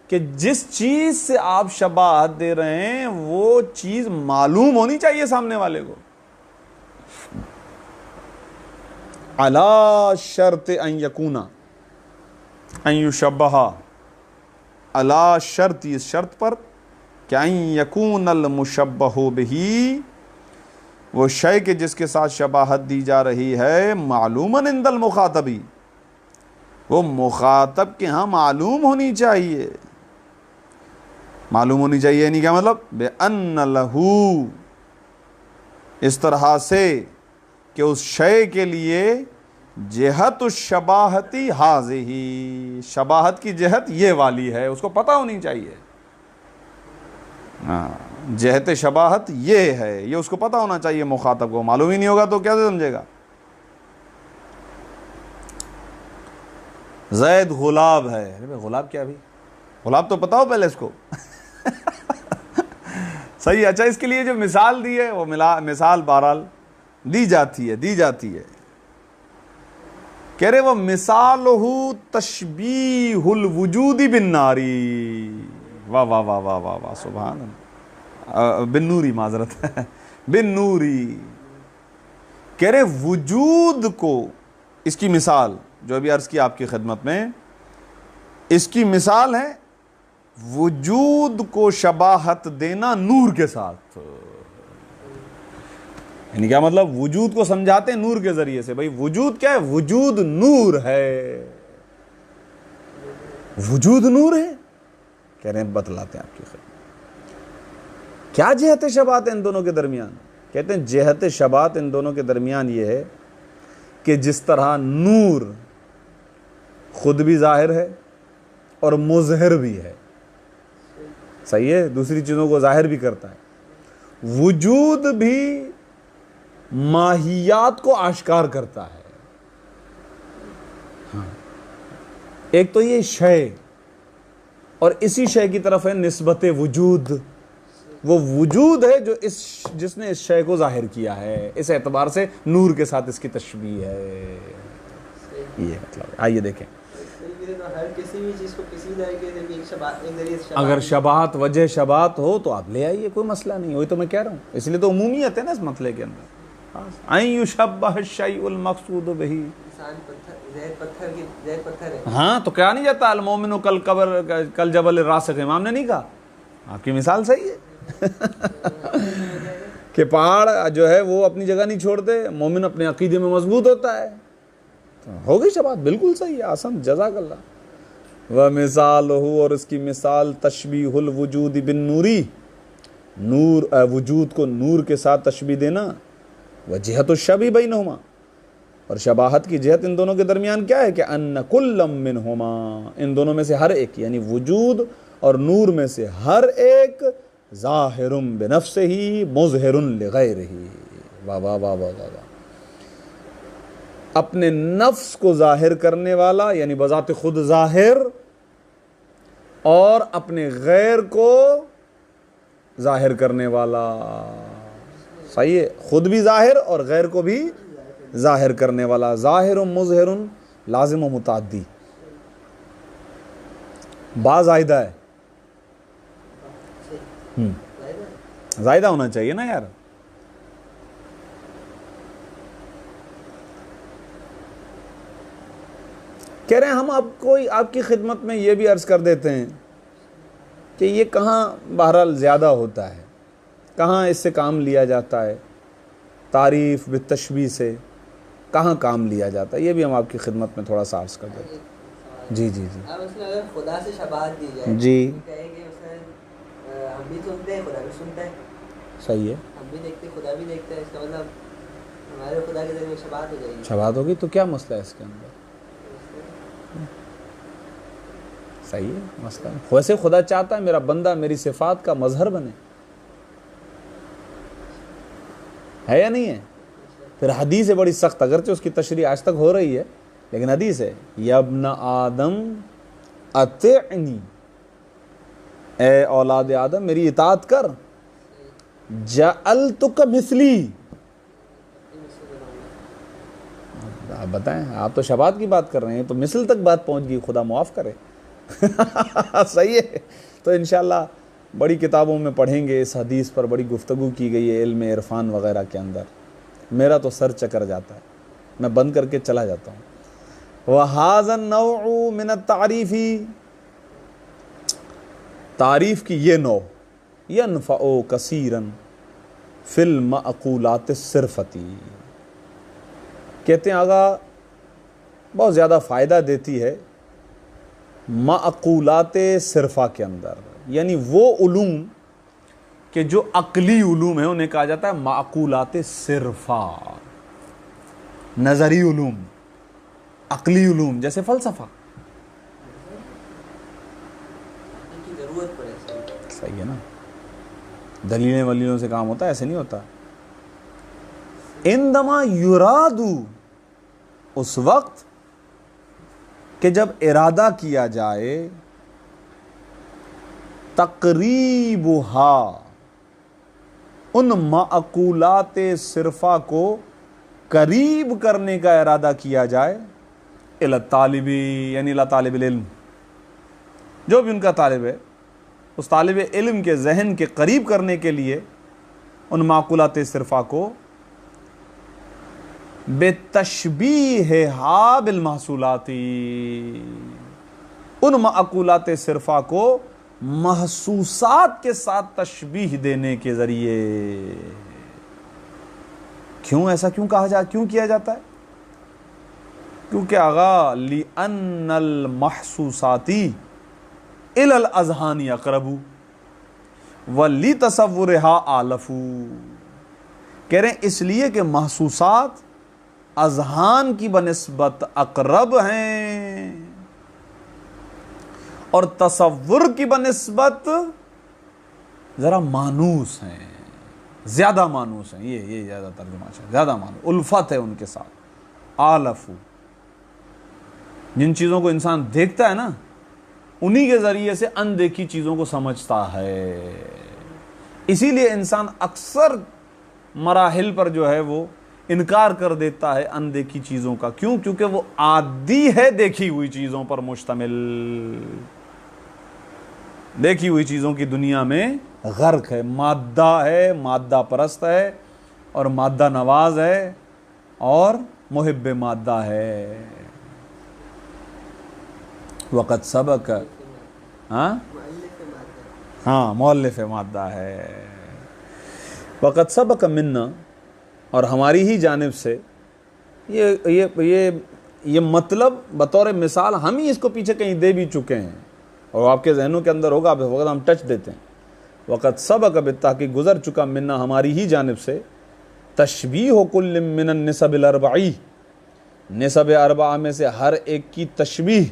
کہ جس چیز سے آپ شباہت دے رہے ہیں وہ چیز معلوم ہونی چاہیے سامنے والے کو. علی شرط ان یکونا ان یشبہا، علی شرط، اس شرط پر کہ ان یکون المشبہ بہی، وہ شے کہ جس کے ساتھ شباہت دی جا رہی ہے، معلوماً عند المخاطبی، وہ مخاطب کے ہاں معلوم ہونی چاہیے. معلوم ہونی چاہیے یعنی کیا مطلب؟ بِأَنَّ لَهُ، اس طرح سے کہ اس شے کے لیے جہت الشباہتی ہاذہی، شباہت کی جہت یہ والی ہے، اس کو پتہ ہونی چاہیے. جہت شباہت یہ ہے، یہ اس کو پتہ ہونا چاہیے. مخاطب کو معلوم ہی نہیں ہوگا تو کیسے سمجھے گا؟ زید غلاب ہے. غلاب کیا بھی؟ غلاب تو پتا ہو پہلے اس کو. صحیح. اچھا اس کے لیے جو مثال دی ہے وہ مثال بہرحال دی جاتی ہے. کہہ رہے وہ مثالہ تشبیہ الوجود بالناری. واہ واہ واہ واہ واہ واہ سبحان اللہ. بالنوری، معذرت ہے، بالنوری. کہہ رہے وجود کو، اس کی مثال جو ابھی عرض کی آپ کی خدمت میں، اس کی مثال ہے وجود کو شباہت دینا نور کے ساتھ. یعنی کیا مطلب؟ وجود کو سمجھاتے ہیں نور کے ذریعے سے. بھئی وجود کیا ہے؟ وجود نور ہے. وجود نور ہے. کہہ رہے ہیں بتلاتے ہیں آپ کی خدمت. کیا جہت شباہت ان دونوں کے درمیان؟ کہتے ہیں جہت شباہت ان دونوں کے درمیان یہ ہے کہ جس طرح نور خود بھی ظاہر ہے اور مظہر بھی ہے، صحیح ہے، دوسری چیزوں کو ظاہر بھی کرتا ہے، وجود بھی ماہیات کو آشکار کرتا ہے. ایک تو یہ شے، اور اسی شے کی طرف ہے نسبت وجود. وہ وجود ہے جو جس نے اس شے کو ظاہر کیا ہے. اس اعتبار سے نور کے ساتھ اس کی تشبیہ ہے. یہ مطلب ہے. آئیے دیکھیں، ہر کسی بھی چیز کو کسی طریقے سے بھی ایک ذریعے سے اگر شباہت، وجہ شباہت ہو تو آپ لے آئیے، کوئی مسئلہ نہیں. وہی تو میں کہہ رہا ہوں، اس لیے تو عمومیت ہے نا اس مسئلے کے اندر. ان یشبہ الشیء المقصود بہ، زید پتھر ہے. ہاں تو کیا نہیں جاتا المومن کل جبل الراسخ، امام نے نہیں کہا؟ آپ کی مثال صحیح ہے کہ پہاڑ جو ہے وہ اپنی جگہ نہیں چھوڑتے، مومن اپنے عقیدے میں مضبوط ہوتا ہے. تو ہو گئی شباہت، بالکل صحیح ہے، آسان، جزاک اللہ. وَمِثَالُهُ، اور اس کی مثال تشبیہ الوجود بالنوری، نور، وجود کو نور کے ساتھ تشبیہ دینا. وجہت الشبیہ بینہما، اور شباہت کی جہت ان دونوں کے درمیان کیا ہے کہ ان کل منہما، ان دونوں میں سے ہر ایک، یعنی وجود اور نور میں سے ہر ایک، ظاہر بنفسہ مظہر لغیرہ. واہ واہ واہ واہ واہ. اپنے نفس کو ظاہر کرنے والا، یعنی بذات خود ظاہر، اور اپنے غیر کو ظاہر کرنے والا. صحیح ہے، خود بھی ظاہر اور غیر کو بھی ظاہر کرنے والا. ظاہر و مظہر لازم و متعدی. با زائدہ ہے، زائدہ ہونا چاہیے نا یار. کہہ رہے ہیں ہم آپ کو آپ کی خدمت میں یہ بھی عرض کر دیتے ہیں کہ یہ کہاں بہرحال زیادہ ہوتا ہے، کہاں اس سے کام لیا جاتا ہے، تعریف بالتشبیہ سے کہاں کام لیا جاتا ہے، یہ بھی ہم آپ کی خدمت میں تھوڑا سا عرض کر دیتے ہیں. جی جی جی. اب اس میں اگر خدا سے شباہت دی جائے، جی کہیں گے اس میں ہم بھی سنتے ہیں، خدا بھی سنتا ہے. صحیح ہے، ہم بھی دیکھتے ہیں، خدا بھی دیکھتا ہے. اس کا مطلب ہمارے خدا کے ذریعے شباہت ہو جائے گی. شباہت ہوگی تو کیا مسئلہ ہے اس کے اندر؟ صحیح ہے مسئلہ. ویسے خدا چاہتا ہے میرا بندہ میری صفات کا مظہر بنے، ہے یا نہیں ہے؟ پھر حدیث ہے بڑی سخت، اگرچہ اس کی تشریح آج تک ہو رہی ہے لیکن حدیث ہے، یا ابن آدم اطعنی، اے اولاد آدم میری اطاعت کر، جعلتک مثلی. آپ بتائیں، آپ تو شبات کی بات کر رہے ہیں، تو مثل تک بات پہنچ گئی، خدا معاف کرے. صحیح ہے. تو انشاءاللہ بڑی کتابوں میں پڑھیں گے، اس حدیث پر بڑی گفتگو کی گئی ہے علم عرفان وغیرہ کے اندر. میرا تو سر چکر جاتا ہے، میں بند کر کے چلا جاتا ہوں. وَهَذَا النَّوْعُ مِنَ التَّعْرِيفِ، تعریف کی یہ نوع، يَنْفَعُ كَثِيرًا فِي الْمَعْقُولَاتِ الصِّرْفَةِ، کہتے ہیں آگا بہت زیادہ فائدہ دیتی ہے معقولات صرفہ کے اندر، یعنی وہ علوم کہ جو عقلی علوم ہیں انہیں کہا جاتا ہے معقولات صرفہ. نظری علوم، عقلی علوم، جیسے فلسفہ. صحیح ہے نا، دلیلیں ولیلوں سے کام ہوتا ہے، ایسے نہیں ہوتا. اندما یرادو، اس وقت کہ جب ارادہ کیا جائے، تقریبھا، ان معقولات صرفہ کو قریب کرنے کا ارادہ کیا جائے، الی الطالبی، یعنی الی طالب العلم، جو بھی ان کا طالب ہے، اس طالب علم کے ذہن کے قریب کرنے کے لیے ان معقولات صرفہ کو بتشبیہہا بالمحصولات، ان معقولات صرفہ کو محسوسات کے ساتھ تشبیہ دینے کے ذریعے. کیوں ایسا کیوں کیا جاتا ہے؟ کیونکہ آغا لِأَنَّ الْمَحْسُوسَاتِ إِلَى الْأَذْهَانِ أَقْرَبُ وَلِتَصَوُّرِهَا آلَفُ. کہہ رہے ہیں اس لیے کہ محسوسات اذہان کی بنسبت اقرب ہیں اور تصور کی بنسبت ذرا مانوس ہیں، زیادہ مانوس ہیں. یہ زیادہ ترجمہ ہے، زیادہ مانوس، الفت ہے ان کے ساتھ. آلفو، جن چیزوں کو انسان دیکھتا ہے نا، انہی کے ذریعے سے اندیکھی چیزوں کو سمجھتا ہے. اسی لیے انسان اکثر مراحل پر جو ہے وہ انکار کر دیتا ہے اندیکھی چیزوں کا. کیوں؟ کیونکہ وہ عادی ہے دیکھی ہوئی چیزوں پر مشتمل، دیکھی ہوئی چیزوں کی دنیا میں غرق ہے، مادہ ہے، مادہ پرست ہے اور مادہ نواز ہے اور محب مادہ ہے. وقت سبق، ہاں مؤلف مادہ ہے. وقت سبق منا، اور ہماری ہی جانب سے یہ مطلب بطور مثال ہم ہی اس کو پیچھے کہیں دے بھی چکے ہیں اور آپ کے ذہنوں کے اندر ہوگا، اب وقت ہم ٹچ دیتے ہیں. وقت سبق، بالتحقیق گزر چکا، منا ہماری ہی جانب سے، تشبیہ کل من النسب الاربعی، نسب اربعہ میں سے ہر ایک کی تشبیہ،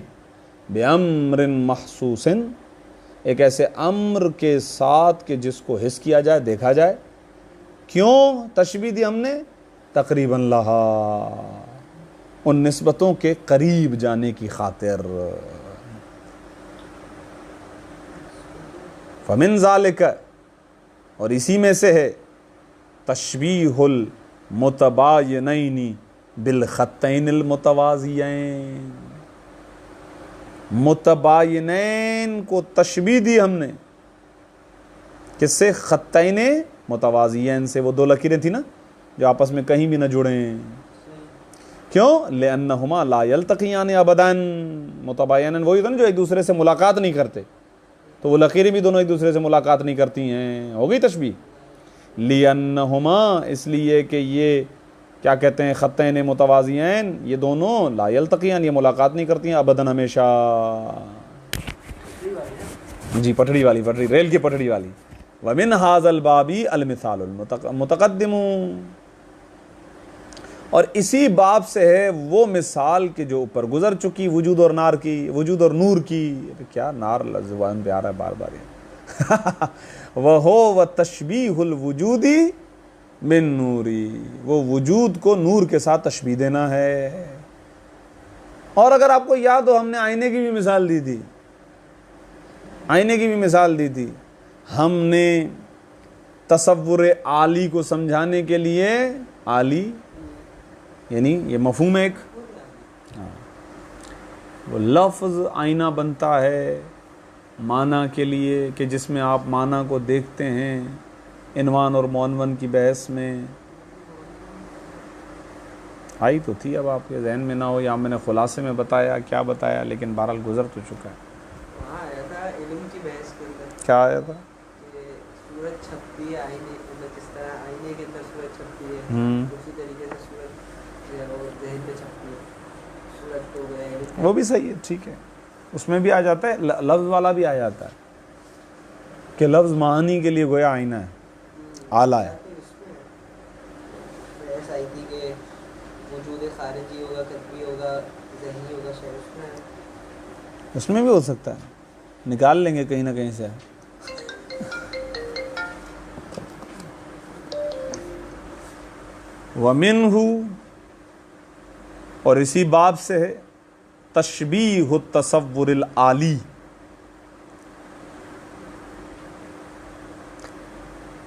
بامر محسوس، ایک ایسے امر کے ساتھ کہ جس کو حس کیا جائے، دیکھا جائے. کیوں تشبیہ دی ہم نے؟ تقریباً لہا، ان نسبتوں کے قریب جانے کی خاطر. فمن ذالک، اور اسی میں سے ہے، تشبیہ المتباینین بالخطین المتوازیین. متباینین کو تشبیہ دی ہم نے، کس سے؟ خطین متوازیین سے. وہ دو لکیریں تھیں نا جو آپس میں کہیں بھی نہ جڑیں. کیوں؟ لأنہما لا یلتقیان ابداً. متباینین وہی تھا نا جو ایک دوسرے سے ملاقات نہیں کرتے، تو وہ لکیریں بھی دونوں ایک دوسرے سے ملاقات نہیں کرتی ہیں. ہو گئی تشبیہ. لأنہما، اس لیے کہ یہ کیا کہتے ہیں، خطین متوازیین، یہ دونوں لا یلتقیان، یہ ملاقات نہیں کرتی ہیں ابداً، ہمیشہ. جی پٹڑی والی، پٹڑی، ریل کی پٹڑی والی. ومن هذا الباب المثال المتقدم، اور اسی باب سے ہے وہ مثال کہ جو اوپر گزر چکی، وجود اور نار کی، وجود اور نور کی. کیا نار زبان پہ آ رہا ہے بار بار. وہو وتشبیہ الوجود بن نوری، وہ وجود کو نور کے ساتھ تشبیہ دینا ہے. اور اگر آپ کو یاد ہو، ہم نے آئینے کی بھی مثال دی تھی، آئینے کی بھی مثال دی تھی. ہم نے تصور عالی کو سمجھانے کے لیے، عالی یعنی یہ مفہوم ہے ایک، وہ لفظ آئینہ بنتا ہے معنی کے لیے کہ جس میں آپ معنی کو دیکھتے ہیں. عنوان اور معنون کی بحث میں آئی تو تھی، اب آپ کے ذہن میں نہ ہو یا میں نے خلاصے میں بتایا کیا بتایا، لیکن بہرحال گزر تو چکا ہے. وہاں آیا تھا علم کی بحث کے اندر، کیا آیا تھا؟ کہ سورج چھپتی ہے آئینے، مطلب کس طرح آئینے کے اندر سورج چھپتی ہے، اسی طریقے سے سورج جو ہے وہ ذہن میں چھپتی ہے. سورج تو گئے، وہ بھی صحیح ہے، ٹھیک ہے. اس میں بھی آ جاتا ہے، لفظ والا بھی آ جاتا ہے کہ لفظ معانی کے لیے گویا آئینہ ہے، آلہ ہے. اس میں بحث آئی تھی کہ وجود خارجی ہوگا، قطبی ہوگا، ذہنی ہوگا، شاید اس میں بھی ہو سکتا ہے، نکال لیں گے کہیں نہ کہیں سے. وَمِنْهُ، اور اسی باب سے ہے تشبیہ التصور العالی.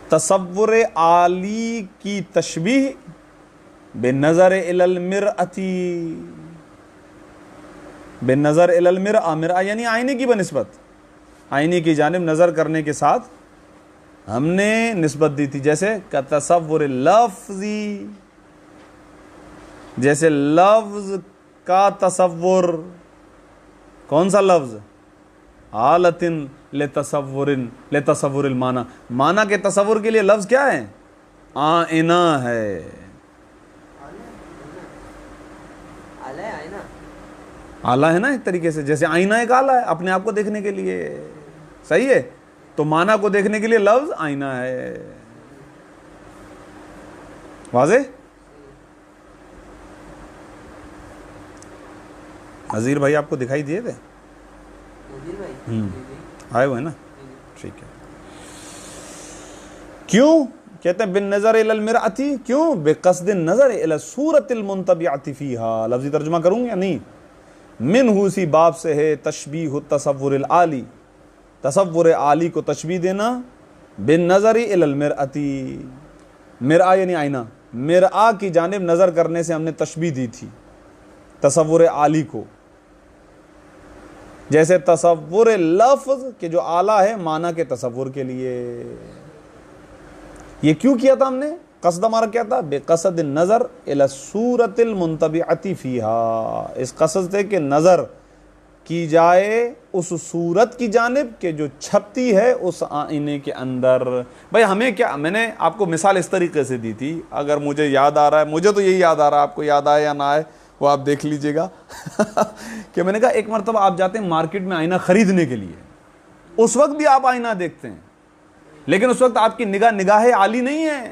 تصور عالی کی تشبیہ بنظر الی المرأۃ، بنظر الی المرأۃ، مرأۃ یعنی آئینے کی بنسبت، آئینے کی جانب نظر کرنے کے ساتھ ہم نے نسبت دی تھی. جیسے کا تصور لفظی، جیسے لفظ کا تصور. کون سا لفظ؟ حالت لتصور المعنی، معنی کے تصور کے لیے لفظ کیا ہے؟ آئینہ ہے. آلہ ہے نا ایک طریقے سے، جیسے آئینہ ایک آلہ ہے اپنے آپ کو دیکھنے کے لیے. صحیح ہے، تو معنی کو دیکھنے کے لیے لفظ آئینہ ہے. واضح؟ عزیر بھائی آپ کو دکھائی دیے تھے؟ آئے ہوئے نا، ٹھیک ہے. کیوں کہتے ہیں بن نظر الی المرأۃ؟ کیوں؟ بقصد النظر الی الصورۃ المنطبعۃ فیہا. لفظی ترجمہ کروں یا نہیں؟ منہ اسی باب سے ہے تشبیہ التصور العالی، تصور عالی کو تشبیہ دینا بن نظر الی المرأۃ، مرآ یعنی آئینہ، مرآ کی جانب نظر کرنے سے ہم نے تشبیہ دی تھی تصور عالی کو. جیسے تصور لفظ کہ جو اعلیٰ ہے معنی کے تصور کے لیے. یہ کیوں کیا تھا ہم نے؟ قصد ہمارا کیا تھا؟ بقصد النظر الی الصورۃ المنطبعۃ فیہا، اس قصد سے کہ نظر کی جائے اس صورت کی جانب کہ جو چھپتی ہے اس آئینے کے اندر. بھائی ہمیں کیا، میں نے آپ کو مثال اس طریقے سے دی تھی، اگر مجھے یاد آ رہا ہے، مجھے تو یہی یاد آ رہا ہے، آپ کو یاد آئے یا نہ آئے وہ آپ دیکھ لیجئے گا کہ میں نے کہا ایک مرتبہ آپ جاتے ہیں مارکیٹ میں آئینہ خریدنے کے لیے، اس وقت بھی آپ آئینہ دیکھتے ہیں، لیکن اس وقت آپ کی نگاہ عالی نہیں ہے،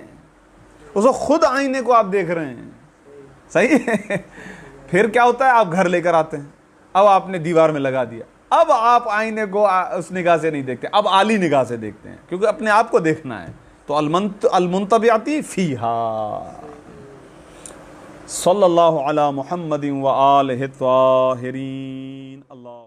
اس وقت خود آئینے کو آپ دیکھ رہے ہیں. صحیح ہے. پھر کیا ہوتا ہے؟ آپ گھر لے کر آتے ہیں، اب آپ نے دیوار میں لگا دیا، اب آپ آئینے کو اس نگاہ سے نہیں دیکھتے، اب عالی نگاہ سے دیکھتے ہیں، کیونکہ اپنے آپ کو دیکھنا ہے. تو المنطبعۃ فیہا. صلی اللہ علی محمد و آلہ الطاہرین. اللہ